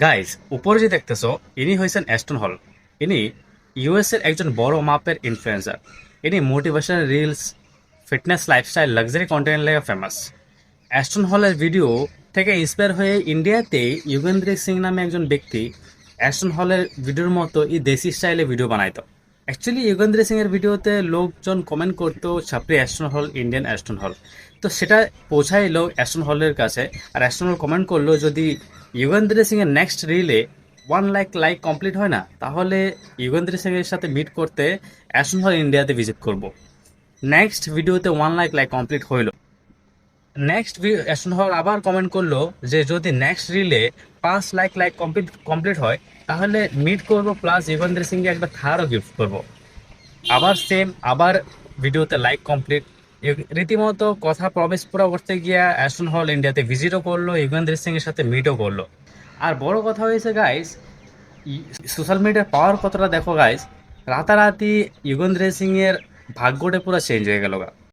Guys, উপরে যে দেখতেছো ইনি হয়েছেন অ্যাস্টন হল। ইনি ইউএস এর একজন বড় মাপের ইনফ্লুয়েন্সার। ইনি motivational reels, fitness, lifestyle, luxury content লেগে ফেমাস। অ্যাস্টন হলের ভিডিও থেকে ইন্সপায়ার হয়ে ইন্ডিয়াতে যুগেন্দ্র সিং নামে একজন ব্যক্তি অ্যাস্টন হলের ভিডিওর মতো এই দেশি স্টাইলে ভিডিও বানাইতো। অ্যাকচুয়ালি যুগেন্দ্র সিং এর ভিডিওতে লোকজন কমেন্ট করতো ছাপরি অ্যাস্টন হল, ইন্ডিয়ান অ্যাস্টন হল। তো সেটা পৌঁছাইলো অ্যাস্টন হলের কাছে। আর অ্যাস্টন হল কমেন্ট করলো, যদি যুগেন্দ্র সিং এর next relay 1 lakh like complete হয় না, তাহলে যুগেন্দ্র সিং এর সাথে মিট করতে অ্যাস্টন হল ইন্ডিয়াতে ভিজিট করব। নেক্সট ভিডিওতে 1 লাখ লাইক কমপ্লিট হইলো। নেক্সট অ্যাশন হল আবার কমেন্ট করলো যে যদি next relay 5 lakh like complete complete হয়, তাহলে মিট করব, প্লাস যুগেন্দ্র সিংকে একটা থারও গিফট করব। আবার সেম, আবার ভিডিওতে লাইক কমপ্লিট। রীতিমতো কথা প্রমিস পুরো করতে গিয়া অ্যাশন হল ইন্ডিয়াতে ভিজিটও করলো, যুগেন্দ্র সিং এর সাথে মিটও করলো। আর বড় কথা হয়েছে গাইস, সোশ্যাল মিডিয়ার পাওয়ার কতটা দেখো গাইস। রাতারাতি যুগেন্দ্র সিং এর ভাগ্যটা পুরো চেঞ্জ হয়ে গেল।